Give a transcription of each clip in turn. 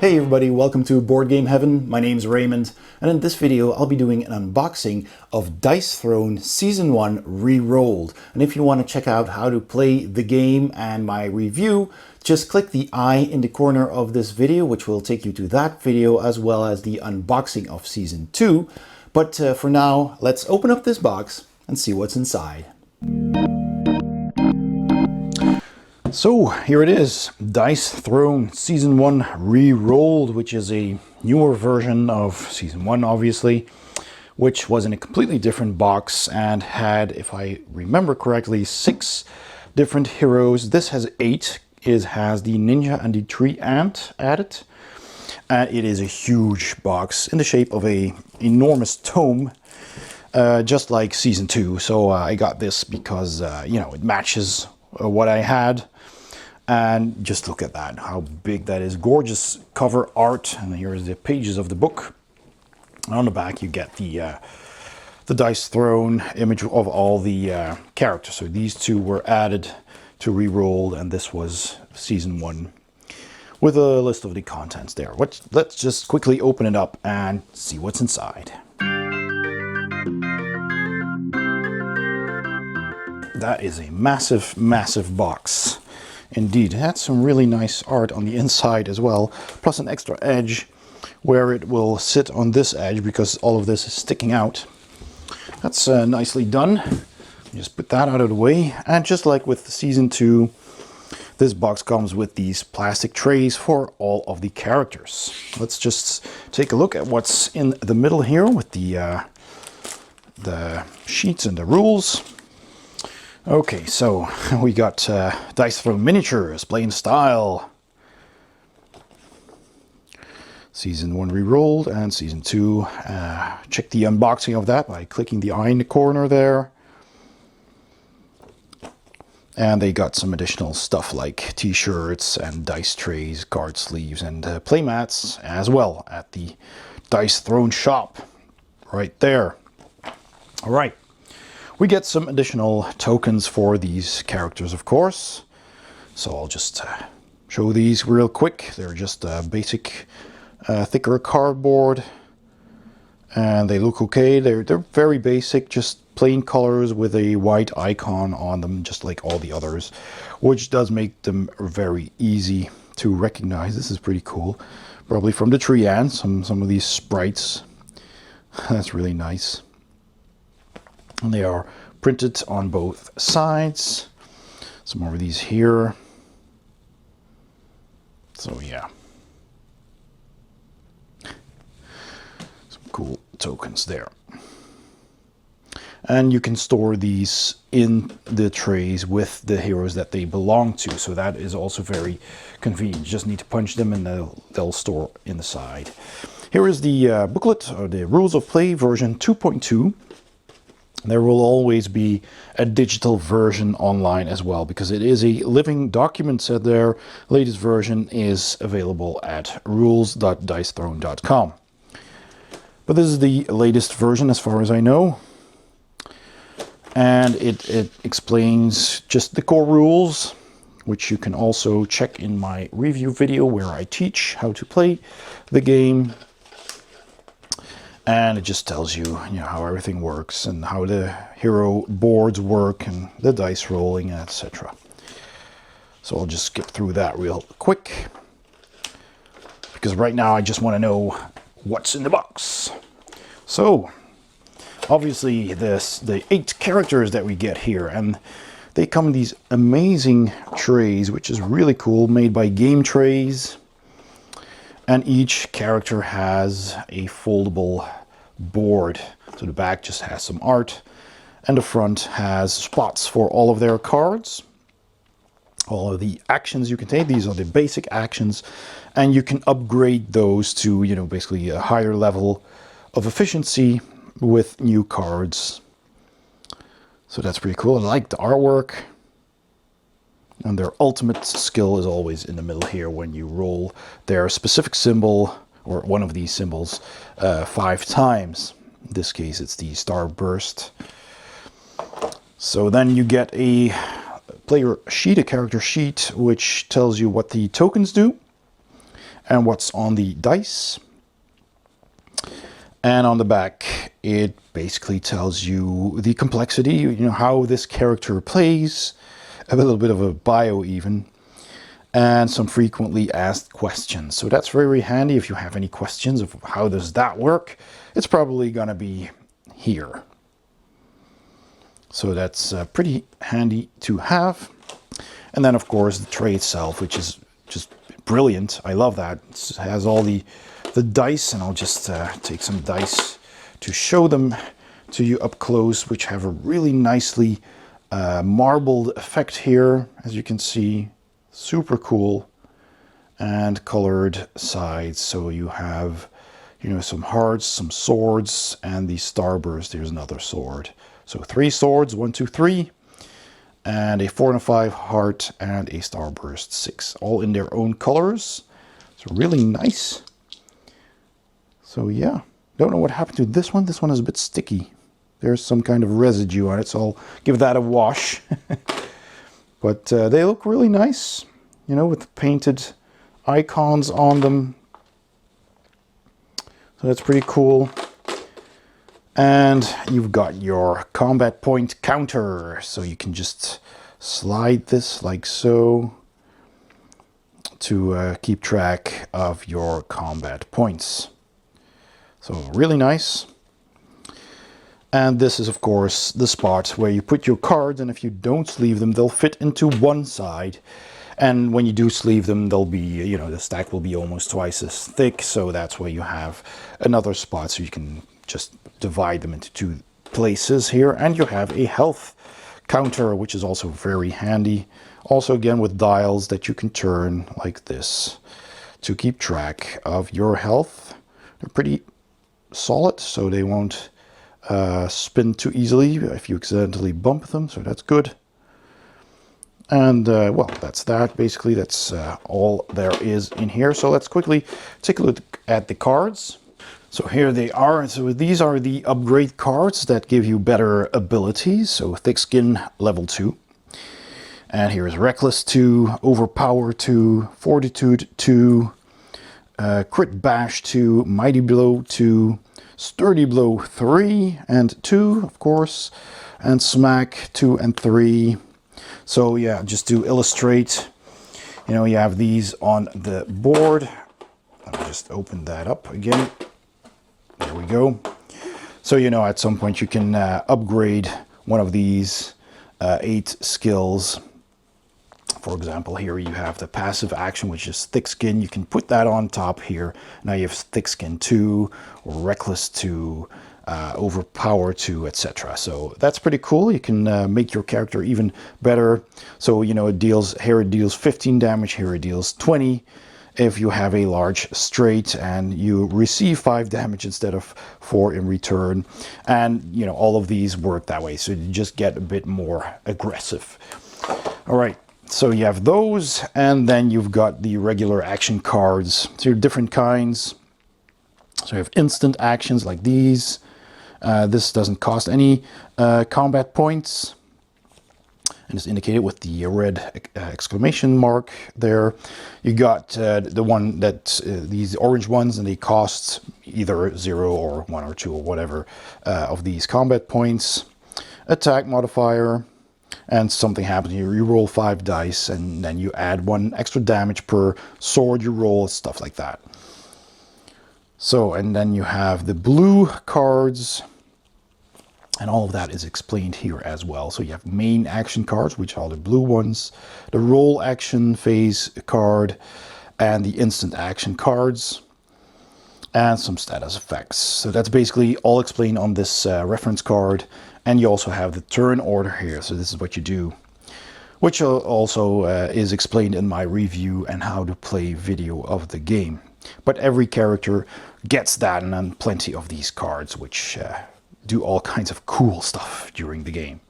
Hey everybody, welcome to Board Game Heaven. My name's Raymond, and in this video I'll be doing an unboxing of Dice Throne Season 1 Rerolled. And if you want to check out how to play the game and my review, just click the I in the corner of this video, which will take you to that video as well as the unboxing of Season 2. But for now, let's open up this box and see what's inside. So here it is, Dice Throne Season 1 Rerolled, which is a newer version of Season 1, obviously, which was in a completely different box and had, if I remember correctly, 6 different heroes. This has 8. It has the ninja and the tree ant added. And it is a huge box in the shape of a enormous tome, just like Season 2. So I got this because, you know, it matches what I had. And just look at that, how big that is. Gorgeous cover art, and here's the pages of the book. And on the back you get the Dice Throne image of all the characters. So these two were added to Rerolled, and this was Season 1 with a list of the contents there. Let's just quickly open it up and see what's inside. That is a massive, massive box. Indeed, it had some really nice art on the inside as well, plus an extra edge where it will sit on this edge because all of this is sticking out. That's nicely done. Just put that out of the way. And just like with Season 2, this box comes with these plastic trays for all of the characters. Let's just take a look at what's in the middle here with the sheets and the rules. Okay, so we got Dice Throne miniatures, plain style. Season 1 Rerolled and Season 2. Check the unboxing of that by clicking the I in the corner there. And they got some additional stuff like t-shirts and dice trays, card sleeves, and playmats as well at the Dice Throne shop right there. All right. We get some additional tokens for these characters, of course. So I'll just show these real quick. They're just basic, thicker cardboard. And they look okay. They're very basic, just plain colors with a white icon on them, just like all the others. Which does make them very easy to recognize. This is pretty cool. Probably from the tree ant, some of these sprites. That's really nice. And they are printed on both sides. Some more of these here. So yeah. Some cool tokens there. And you can store these in the trays with the heroes that they belong to. So that is also very convenient. You just need to punch them and they'll store in the side. Here is the booklet, or the Rules of Play version 2.2. There will always be a digital version online as well, because it is a living document set there. Latest version is available at rules.dicethrone.com. But this is the latest version as far as I know. And it explains just the core rules, which you can also check in my review video where I teach how to play the game. And it just tells you, how everything works and how the hero boards work and the dice rolling, etc. So I'll just skip through that real quick, because right now I just want to know what's in the box. So obviously the 8 characters that we get here, and they come in these amazing trays, which is really cool, made by Game Trays. And each character has a foldable board. So the back just has some art, and the front has spots for all of their cards. All of the actions you can take. These are the basic actions, and you can upgrade those to, basically a higher level of efficiency with new cards. So that's pretty cool. I like the artwork. And their ultimate skill is always in the middle here when you roll their specific symbol, or one of these symbols, 5 times. In this case, it's the Starburst. So then you get a player sheet, a character sheet, which tells you what the tokens do. and what's on the dice. And on the back, it basically tells you the complexity, you know, how this character plays, a little bit of a bio even, and some frequently asked questions. So that's very handy if you have any questions of how does that work. It's probably gonna be here. So that's pretty handy to have. And then of course the tray itself, which is just brilliant. I love that. It has all the dice, and I'll just take some dice to show them to you up close, which have a really nicely marbled effect here, as you can see. Super cool. And colored sides. So you have, you know, some hearts, some swords, and the starburst. There's another sword. So 3 swords, 1, 2, 3, and a 4 and a 5 heart, and a starburst 6, all in their own colors. So really nice. So yeah, don't know what happened to this one. This one is a bit sticky. There's some kind of residue on it, so I'll give that a wash. But they look really nice, you know, with the painted icons on them. So that's pretty cool. And you've got your combat point counter. So you can just slide this like so to keep track of your combat points. So really nice. And this is of course the spot where you put your cards, and if you don't sleeve them, they'll fit into one side. And when you do sleeve them, they'll be, you know, the stack will be almost twice as thick. So that's where you have another spot, so you can just divide them into 2 places here. And you have a health counter, which is also very handy. Also again with dials that you can turn like this to keep track of your health. They're pretty solid, so they won't spin too easily if you accidentally bump them, so that's good. And well, that's that. Basically, that's all there is in here. So let's quickly take a look at the cards. So here they are. So these are the upgrade cards that give you better abilities. So Thick Skin level 2. And here is Reckless 2, Overpower 2, Fortitude 2, Crit Bash 2, Mighty Blow 2, Sturdy Blow 3 and 2, of course, and Smack 2 and 3. So yeah, just to illustrate, you know, you have these on the board. Let me just open that up again. There we go. So, you know, at some point you can upgrade one of these 8 skills. For example, here you have the passive action, which is Thick Skin. You can put that on top here. Now you have Thick Skin 2, or Reckless 2, Overpower 2, etc. So that's pretty cool. You can make your character even better. So, you know, it deals 15 damage, here it deals 20. If you have a large straight, and you receive 5 damage instead of 4 in return. And, you know, all of these work that way. So you just get a bit more aggressive. All right. So you have those, and then you've got the regular action cards. So different kinds. So you have instant actions like these. This doesn't cost any combat points, and it's indicated with the red exclamation mark there. You got the one that these orange ones, and they cost either 0 or 1 or 2 or whatever of these combat points. Attack modifier. And something happens here, you roll 5 dice, and then you add 1 extra damage per sword you roll, stuff like that. So, and then you have the blue cards, and all of that is explained here as well. So you have main action cards, which are the blue ones, the roll action phase card, and the instant action cards, and some status effects. So that's basically all explained on this reference card. And you also have the turn order here. So this is what you do, which also is explained in my review and how to play video of the game. But every character gets that, and then plenty of these cards, which do all kinds of cool stuff during the game.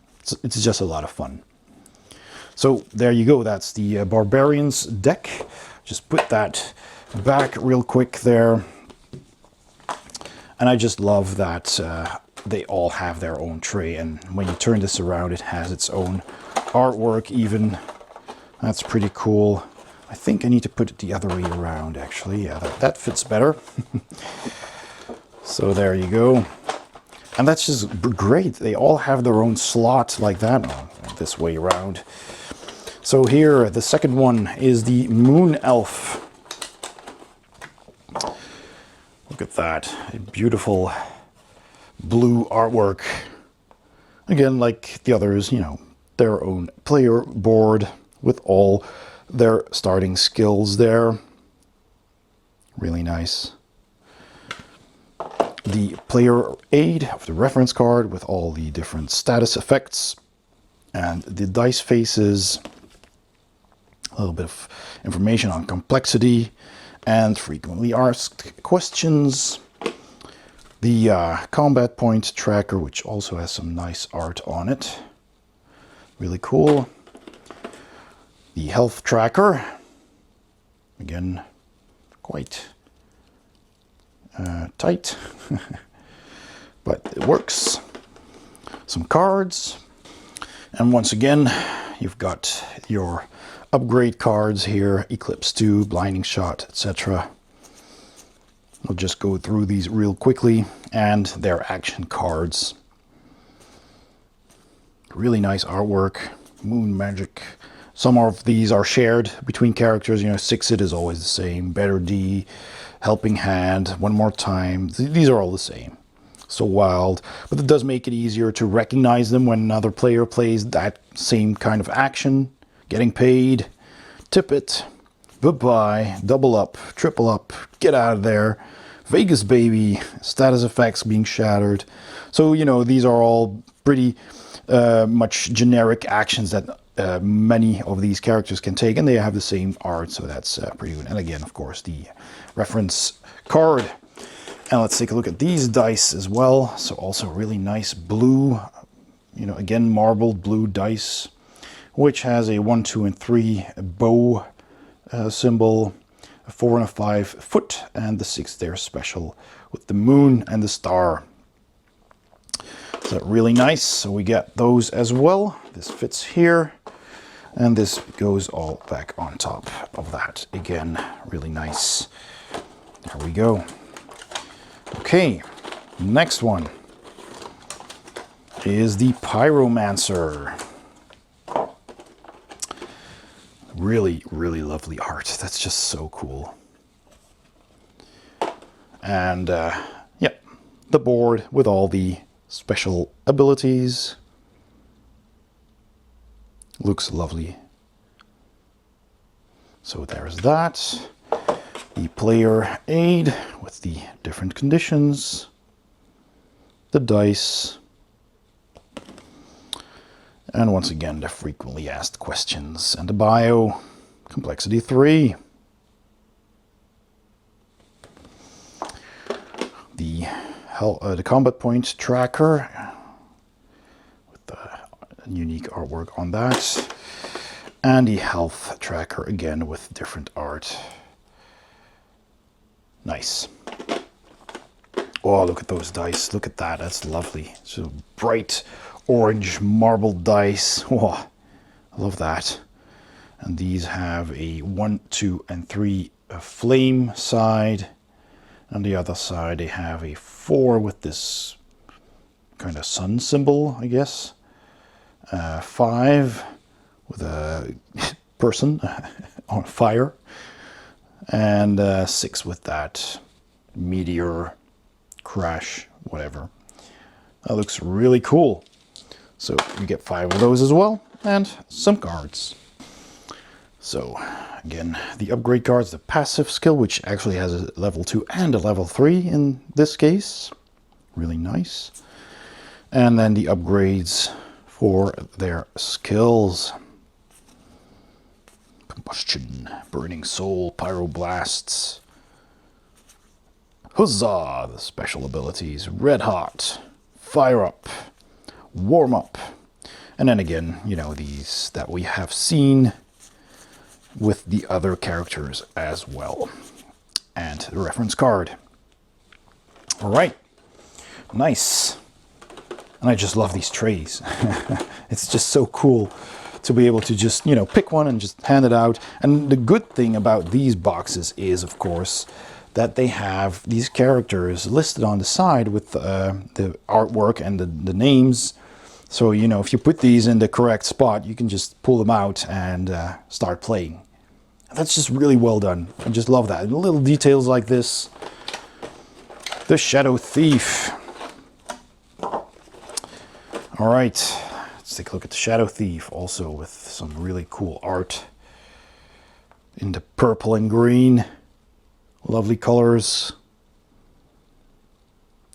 It's just a lot of fun. So there you go. That's the Barbarians deck. Just put that back real quick there. And I just love that they all have their own tray, and when you turn this around, it has its own artwork even. That's pretty cool. I think I need to put it the other way around, actually. Yeah, that fits better. So there you go. And that's just great. They all have their own slot like that. Oh, this way around. So here, the second one is the Moon Elf. Look at that. A beautiful blue artwork. Again, like the others, you know, their own player board with all their starting skills there. Really nice. The player aid of the reference card with all the different status effects. And the dice faces. A little bit of information on complexity and frequently asked questions. The combat point tracker, which also has some nice art on it. Really cool. The health tracker. Again, quite tight, but it works. Some cards. And once again, you've got your upgrade cards here, Eclipse 2, Blinding Shot, etc. I'll just go through these real quickly, and their action cards. Really nice artwork, moon magic. Some of these are shared between characters, you know, Six-It is always the same, Better D, Helping Hand, One More Time, these are all the same. So wild, but it does make it easier to recognize them when another player plays that same kind of action. Getting paid, tip it, bye-bye, double up, triple up, get out of there, Vegas baby, status effects being shattered. So, you know, these are all pretty much generic actions that many of these characters can take, and they have the same art, so that's pretty good. And again, of course, the reference card. And let's take a look at these dice as well. So also really nice blue, you know, again, marbled blue dice, which has a 1, 2, and 3 bow symbol, a 4 and a 5 foot, and the 6 there special with the moon and the star. So really nice. So we get those as well. This fits here, and this goes all back on top of that. Again, really nice. There we go. Okay, next one is the Pyromancer. Really, really lovely art. That's just so cool. And yeah, the board with all the special abilities. Looks lovely. So there's that. The player aid with the different conditions. The dice. And once again, the frequently asked questions and the bio. Complexity 3. The combat point tracker with the unique artwork on that. And the health tracker again with different art. Nice. Oh, look at those dice. Look at that. That's lovely. So bright orange marble dice. Oh, I love that. And these have a 1, 2, and 3 flame side. On the other side, they have a 4 with this kind of sun symbol, I guess. 5 with a person on fire. And 6 with that meteor crash, whatever. That looks really cool. So you get 5 of those as well, and some cards. So again, the upgrade cards, the passive skill, which actually has a level 2 and a level 3 in this case. Really nice. And then the upgrades for their skills. Combustion, Burning Soul, Pyroblasts. Huzzah, the special abilities. Red Hot, Fire Up, Warm Up. And then again, you know, these that we have seen with the other characters as well. And the reference card. All right, nice. And I just love these trays. It's just so cool to be able to just, you know, pick one and just hand it out. And the good thing about these boxes is, of course, that they have these characters listed on the side with the artwork and the names. So, you know, if you put these in the correct spot, you can just pull them out and start playing. That's just really well done. I just love that. And little details like this. The Shadow Thief. All right, let's take a look at the Shadow Thief, also with some really cool art in the purple and green. Lovely colors.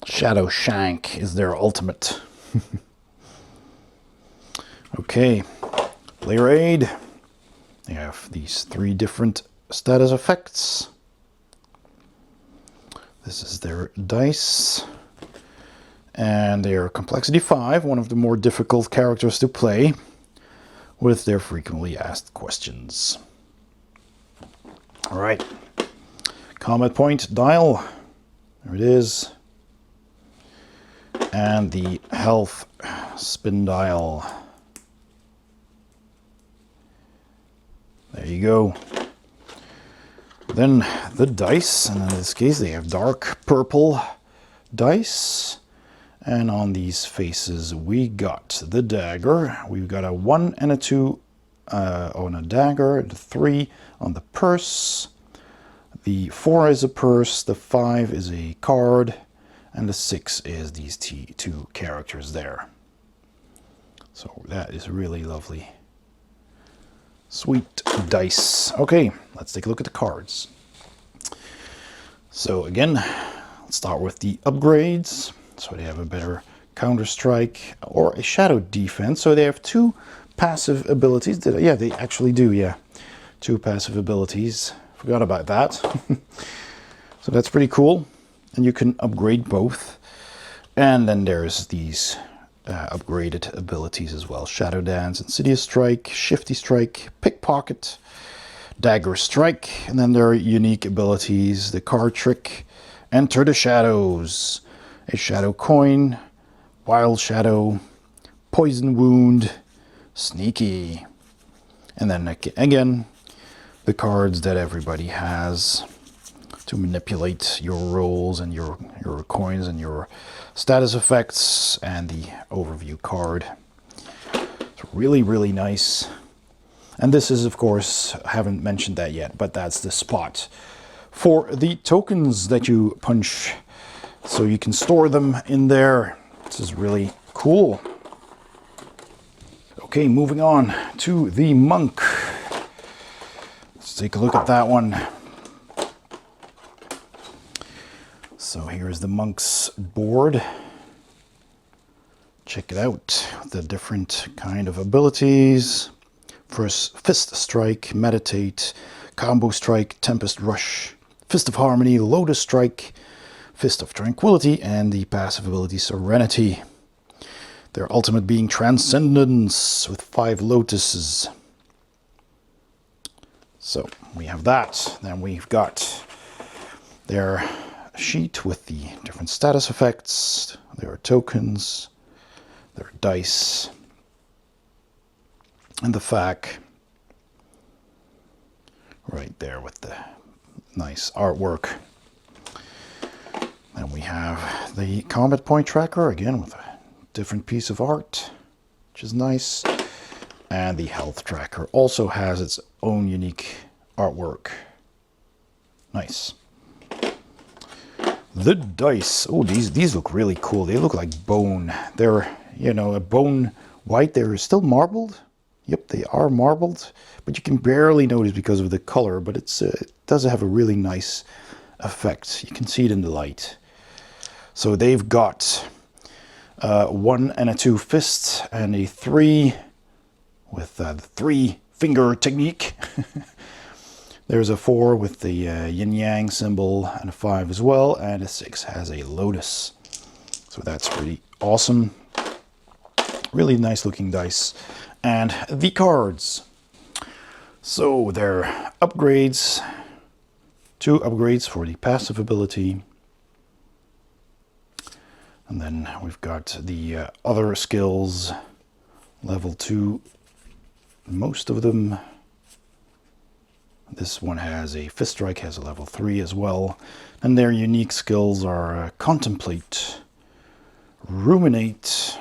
Shadow Shank is their ultimate. Okay, player aid. They have these 3 different status effects. This is their dice. And they are complexity 5, one of the more difficult characters to play, with their frequently asked questions. All right, combat point dial. There it is. And the health spin dial. There you go. Then the dice, and in this case they have dark purple dice. And on these faces we got the dagger. We've got a 1 and a 2 on a dagger, the 3 on the purse. The 4 is a purse, the 5 is a card, and the 6 is these 2 characters there. So that is really lovely. Sweet dice. Okay, let's take a look at the cards. So again, let's start with the upgrades. So they have a better counter strike or a shadow defense. So they have 2 passive abilities. Yeah, they actually do, yeah. 2 passive abilities. Forgot about that. So that's pretty cool. And you can upgrade both. And then there's these upgraded abilities as well. Shadow Dance, Insidious Strike, Shifty Strike, Pickpocket, Dagger Strike, and then there are unique abilities. The Card Trick, Enter the Shadows, a Shadow Coin, Wild Shadow, Poison Wound, Sneaky. And then again, the cards that everybody has to manipulate your rolls and your coins and your status effects, and the overview card. It's really, really nice. And this is, of course, I haven't mentioned that yet, but that's the spot for the tokens that you punch. So you can store them in there. This is really cool. Okay, moving on to the monk. Let's take a look at that one. So here's the monk's board. Check it out. The different kind of abilities. First, Fist Strike, Meditate, Combo Strike, Tempest Rush, Fist of Harmony, Lotus Strike, Fist of Tranquility, and the passive ability Serenity. Their ultimate being Transcendence with 5 lotuses. So we have that. Then we've got their sheet with the different status effects. There are tokens, there are dice, and the FAQ right there with the nice artwork. And we have the combat point tracker, again with a different piece of art, which is nice. And the health tracker also has its own unique artwork. Nice. The dice. Oh, these look really cool. They look like bone. They're, you know, a bone white. They're still marbled. Yep, they are marbled, but you can barely notice because of the color, but it does have a really nice effect. You can see it in the light. So they've got 1 and a 2 fists and a 3 with the 3-finger technique. There's a 4 with the yin-yang symbol, and a 5 as well, and a 6 has a lotus. So that's pretty awesome. Really nice looking dice. And the cards. So they're upgrades. 2 upgrades for the passive ability. And then we've got the other skills. Level 2 most of them. This one has a Fist Strike, has a level 3 as well. And their unique skills are Contemplate, Ruminate,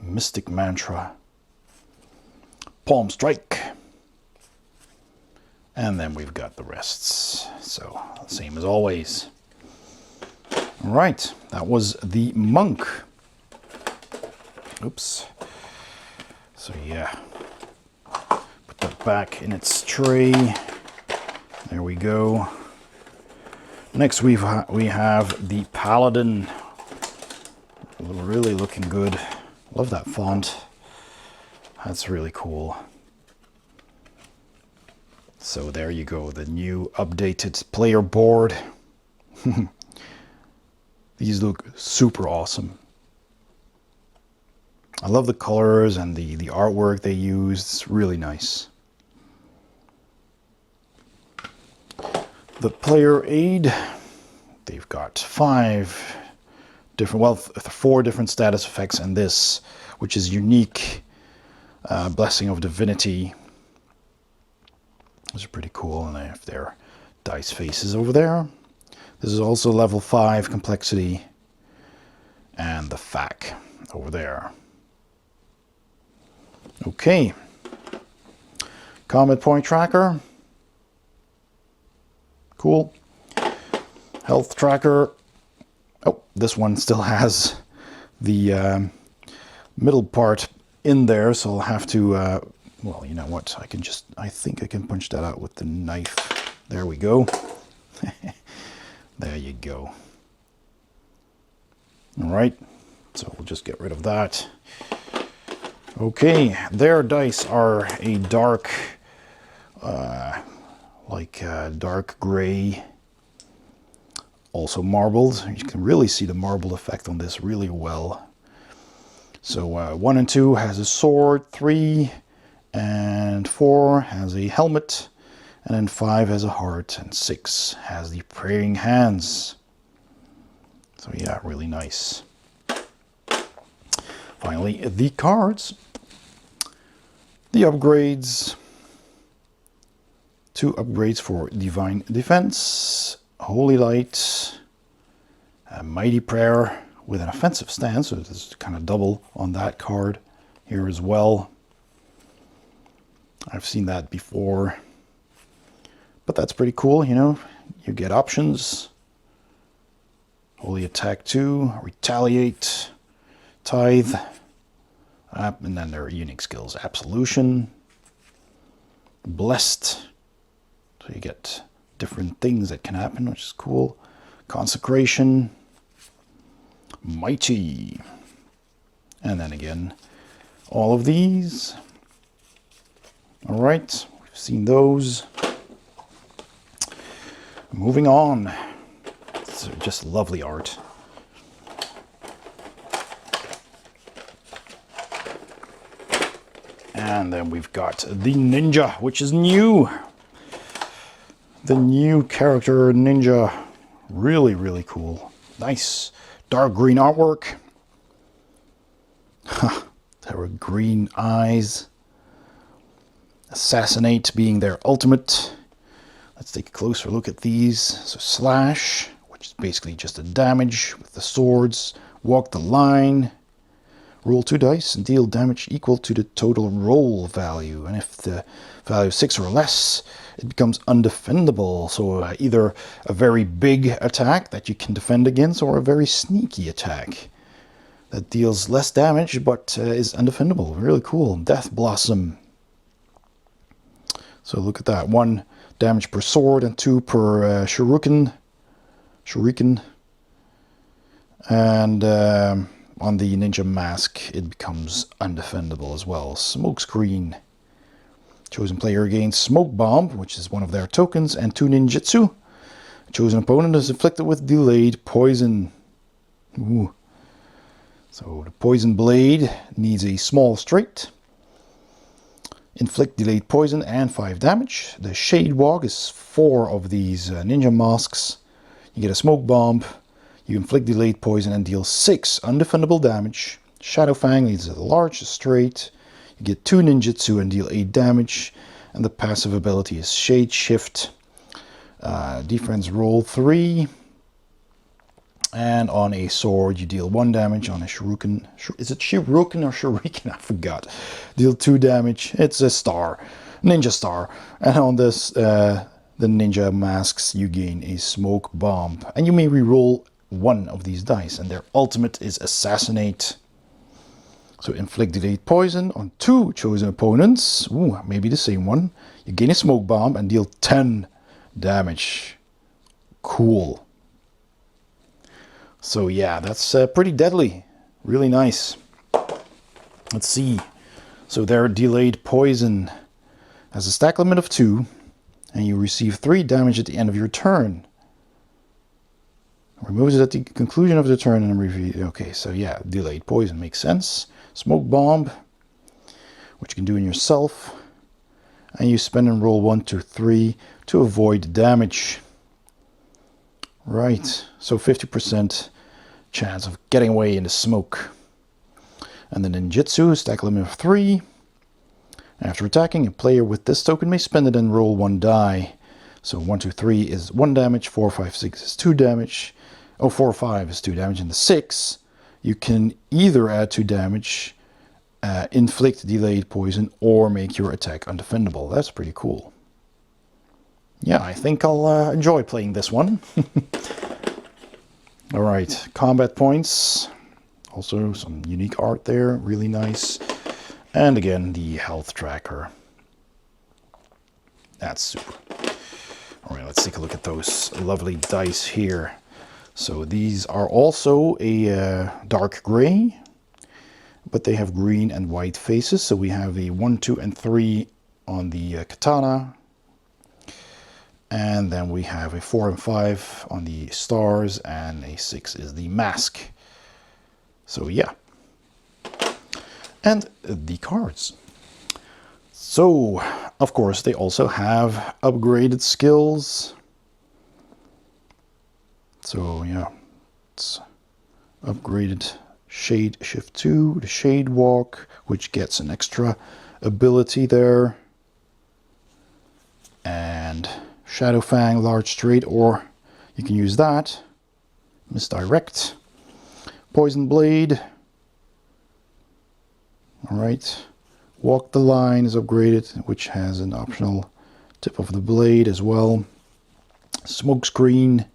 Mystic Mantra, Palm Strike, and then we've got the rests. So, same as always. Alright, that was the Monk. Oops. So yeah, put that back in its tray. There we go. Next we have the Paladin. Really looking good. Love that font. That's really cool. So there you go, the new updated player board. These look super awesome. I love the colors and the artwork they used. It's really nice. The player aid, they've got 5 different, well, 4 different status effects, and this, which is unique, Blessing of Divinity. Those are pretty cool, and they have their dice faces over there. This is also level 5 complexity, and the FAQ over there. Okay, Combat Point Tracker. Cool. Health Tracker. Oh, this one still has the middle part in there, so I'll have to, well, you know what, I think I can punch that out with the knife. There we go. There you go. All right, so we'll just get rid of that. Okay, their dice are a dark, dark gray, also marbled. You can really see the marbled effect on this really well. So 1 and 2 has a sword, 3 and 4 has a helmet, and then 5 has a heart, and 6 has the praying hands. So yeah, really nice. Finally, the cards. The upgrades. 2 upgrades for Divine Defense, Holy Light, a Mighty Prayer with an offensive stance, so it's kind of double on that card here as well. I've seen that before, but that's pretty cool, you know. You get options. Holy Attack 2, Retaliate, Tithe, and then there are unique skills. Absolution, Blessed, so you get different things that can happen, which is cool. Consecration, Mighty, and then again, all of these. All right, we've seen those. Moving on. It's just lovely art. And then we've got the Ninja, which is new. The new character Ninja. Really, really cool. Nice dark green artwork. There are green eyes. Assassinate being their ultimate. Let's take a closer look at these. So slash, which is basically just a damage with the swords. Walk the line. Roll 2 dice and deal damage equal to the total roll value. And if the value is 6 or less, it becomes undefendable. So either a very big attack that you can defend against, or a very sneaky attack that deals less damage but is undefendable. Really cool. Death Blossom. So look at that. 1 damage per sword and 2 per shuriken. And on the Ninja Mask, it becomes undefendable as well. Smokescreen. Chosen player gains Smoke Bomb, which is one of their tokens, and 2 ninjutsu. Chosen opponent is inflicted with delayed poison. Ooh. So the Poison Blade needs a small straight. Inflict delayed poison and 5 damage. The Shade Walk is 4 of these ninja masks. You get a Smoke Bomb. You inflict delayed poison and deal 6 undefendable damage. Shadow Fang needs a large straight. You You get 2 ninjutsu and deal 8 damage. And the passive ability is Shade Shift. Defense roll 3. And on a sword, you deal 1 damage. On a shuriken, is it shuriken or shuriken? I forgot. Deal 2 damage. It's a star, ninja star. And on this, the ninja masks, you gain a smoke bomb. And you may reroll 1 of these dice. And their ultimate is Assassinate. So inflict delayed poison on 2 chosen opponents. Ooh, maybe the same one. You gain a smoke bomb and deal 10 damage. Cool. So yeah, that's pretty deadly. Really nice. Let's see. So their delayed poison has a stack limit of 2, and you receive 3 damage at the end of your turn. Removes it at the conclusion of the turn and review. Okay, so yeah, delayed poison makes sense. Smoke bomb, which you can do in yourself, and you spend and roll 1, 2, 3 to avoid damage. Right, so 50% chance of getting away in the smoke. And then ninjutsu, stack limit of 3. After attacking, a player with this token may spend it and roll 1 die. So 1, 2, 3 is 1 damage, 4, 5, 6 is 2 damage. Oh, 4, 5 is 2 damage, and the 6, you can either add 2 damage, inflict delayed poison, or make your attack undefendable. That's pretty cool. Yeah, I think I'll enjoy playing this one. Alright, combat points. Also some unique art there, really nice. And again, the health tracker. That's super. Alright, let's take a look at those lovely dice here. So these are also a dark gray, but they have green and white faces. So we have a 1, 2, and 3 on the katana. And then we have a 4 and 5 on the stars, and a 6 is the mask. So yeah. And the cards. So, of course, they also have upgraded skills. So yeah, it's upgraded Shade Shift 2, the Shade Walk, which gets an extra ability there. And Shadow Fang, Large Straight, or you can use that. Misdirect. Poison Blade. Alright. Walk the Line is upgraded, which has an optional tip of the blade as well. Smoke Screen.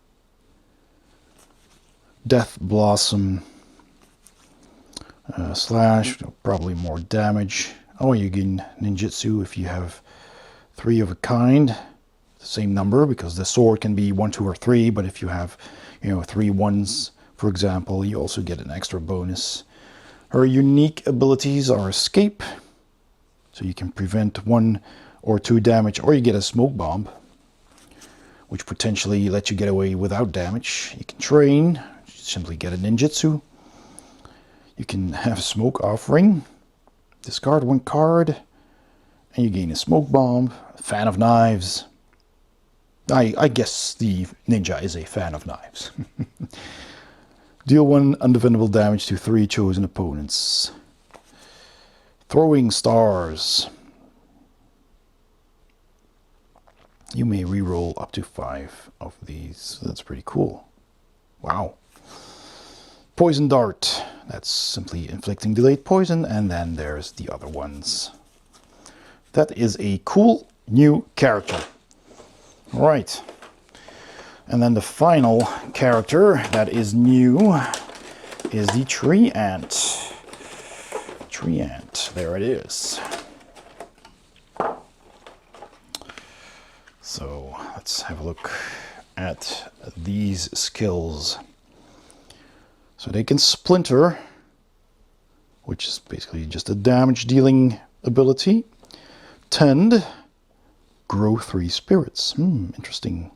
Death Blossom. Slash, probably more damage. Oh, you gain ninjutsu if you have 3 of a kind. The same number, because the sword can be 1, 2, or 3, but if you have, 3 ones, for example, you also get an extra bonus. Her unique abilities are Escape, so you can prevent 1 or 2 damage, or you get a smoke bomb, which potentially lets you get away without damage. You can Train, simply get a ninjutsu. You can have Smoke Offering, discard 1 card, and you gain a smoke bomb. Fan of Knives. I guess the ninja is a fan of knives. Deal 1 undefendable damage to 3 chosen opponents. Throwing Stars. You may reroll up to 5 of these. That's pretty cool. Wow. Poison Dart. That's simply inflicting delayed poison, and then there's the other ones. That is a cool new character. Right. And then the final character that is new is the Tree Ant. Tree Ant. There it is. So let's have a look at these skills. So they can Splinter, which is basically just a damage dealing ability. Tend. Grow 3 spirits. Interesting.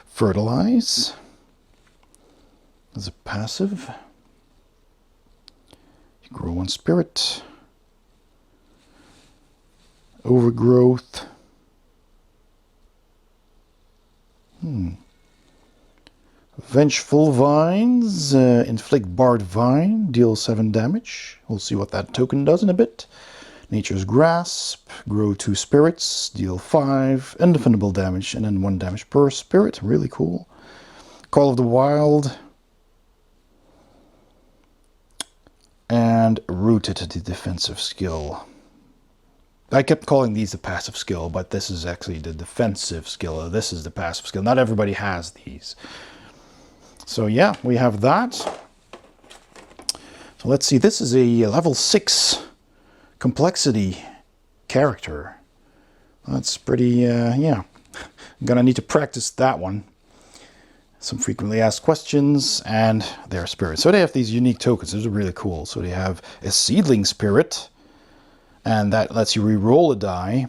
Fertilize. As a passive. You grow 1 spirit. Vengeful Vines, inflict Barred Vine, deal 7 damage. We'll see what that token does in a bit. Nature's Grasp, grow 2 spirits, deal 5, undefendable damage, and then 1 damage per spirit. Really cool. Call of the Wild, and Rooted, the defensive skill. I kept calling these the passive skill, but this is actually the defensive skill. This is the passive skill. Not everybody has these. So yeah, we have that. So let's see, this is a level 6 complexity character. That's pretty, yeah. I'm gonna need to practice that one. Some frequently asked questions and their spirits. So they have these unique tokens. Those are really cool. So they have a seedling spirit, and that lets you re-roll a die.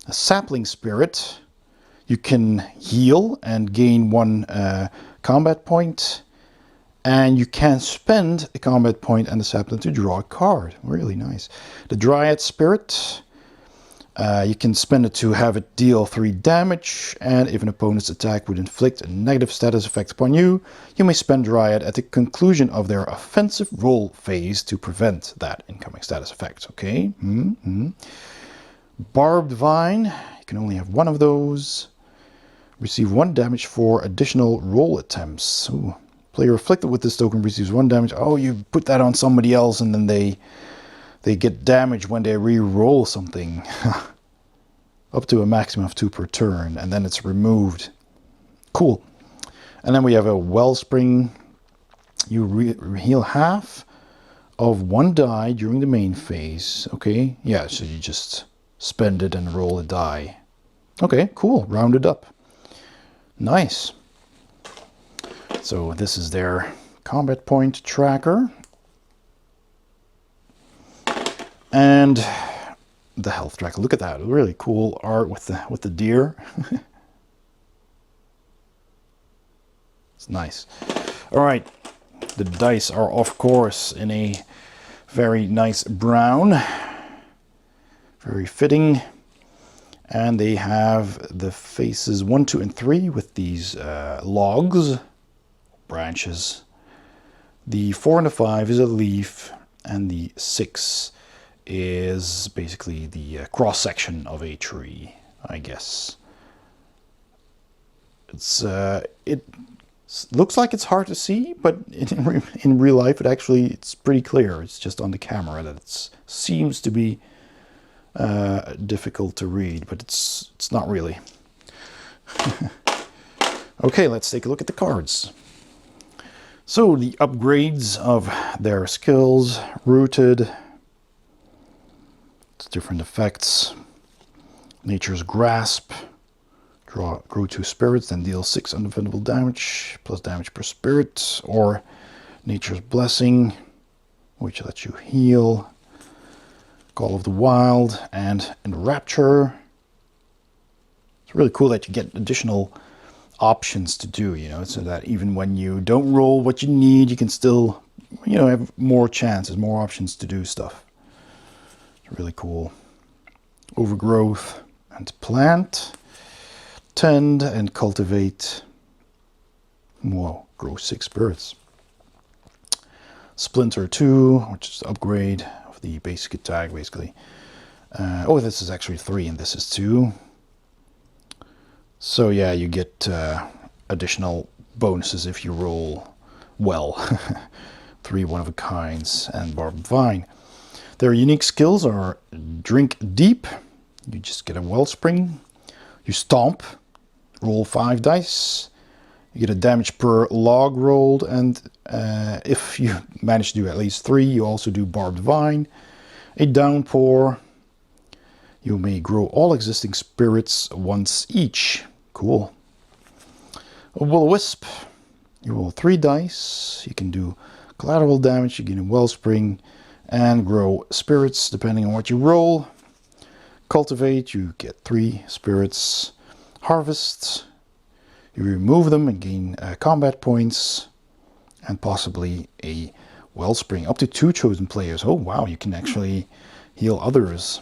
A sapling spirit. You can heal and gain 1 combat point, and you can spend a combat point and the sapling to draw a card. Really nice. The Dryad Spirit, you can spend it to have it deal 3 damage, and if an opponent's attack would inflict a negative status effect upon you, you may spend Dryad at the conclusion of their offensive roll phase to prevent that incoming status effect. Okay. Barbed Vine, you can only have 1 of those. Receive 1 damage for additional roll attempts. Ooh. Player afflicted with this token receives 1 damage. Oh, you put that on somebody else and then they get damage when they re-roll something. Up to a maximum of 2 per turn, and then it's removed. Cool. And then we have a Wellspring. You heal half of 1 die during the main phase. Okay, yeah, so you just spend it and roll a die. Okay, cool, rounded up. Nice. So this is their combat point tracker. And the health tracker. Look at that. Really cool art with the deer. It's nice. All right. The dice are, of course, in a very nice brown. Very fitting. And they have the faces 1, 2, and 3 with these logs, branches. The 4 and the 5 is a leaf, and the 6 is basically the cross-section of a tree, I guess. It looks like it's hard to see, but in real life it's pretty clear. It's just on the camera that it seems to be difficult to read, but it's not really. Okay, let's take a look at the cards. So the upgrades of their skills: Rooted, it's different effects. Nature's Grasp, grow 2 spirits, then deal 6 undefendable damage, plus damage per spirit. Or Nature's Blessing, which lets you heal. Call of the Wild and Enrapture. It's really cool that you get additional options to do, so that even when you don't roll what you need, you can still, have more chances, more options to do stuff. It's really cool. Overgrowth and Plant. Tend and Cultivate. Whoa, grow 6 spirits. Splinter 2, which is the upgrade of the basic attack, basically. Oh, this is actually 3 and this is 2. So yeah, you get additional bonuses if you roll well. 3 one-of-a-kinds and Barbed Vine. Their unique skills are Drink Deep. You just get a Wellspring. You Stomp. Roll 5 dice. You get a damage per log rolled, and if you manage to do at least 3, you also do Barbed Vine. A Downpour. You may grow all existing spirits once each. Cool. A Will-O-Wisp. You roll 3 dice. You can do collateral damage. You get a Wellspring and grow spirits depending on what you roll. Cultivate. You get 3 spirits. Harvest. You remove them and gain combat points. And possibly a Wellspring. Up to 2 chosen players. Oh wow, you can actually heal others.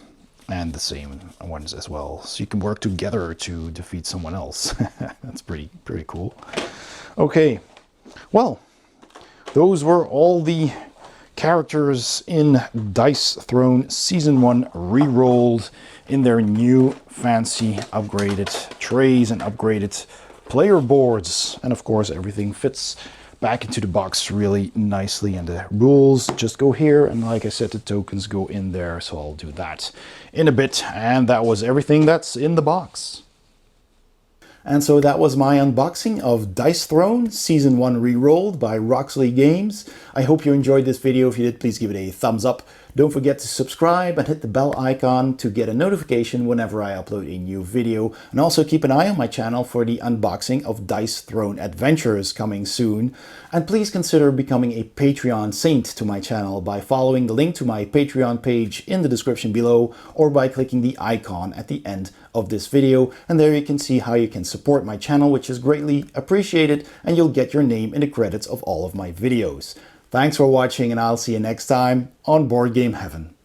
And the same ones as well. So you can work together to defeat someone else. That's pretty cool. Okay, Well, those were all the characters in Dice Throne Season 1 Rerolled in their new fancy upgraded trays and upgraded player boards. And of course, everything fits back into the box really nicely, and the rules just go here, and like I said, the tokens go in there, so I'll do that in a bit. And that was everything that's in the box. And so that was my unboxing of Dice Throne Season 1 Rerolled by Roxley Games. I hope you enjoyed this video. If you did, please give it a thumbs up. Don't forget to subscribe and hit the bell icon to get a notification whenever I upload a new video. And also keep an eye on my channel for the unboxing of Dice Throne Adventures coming soon. And please consider becoming a Patreon saint to my channel by following the link to my Patreon page in the description below, or by clicking the icon at the end of this video. And there you can see how you can support my channel, which is greatly appreciated, and you'll get your name in the credits of all of my videos. Thanks for watching, and I'll see you next time on Board Game Heaven.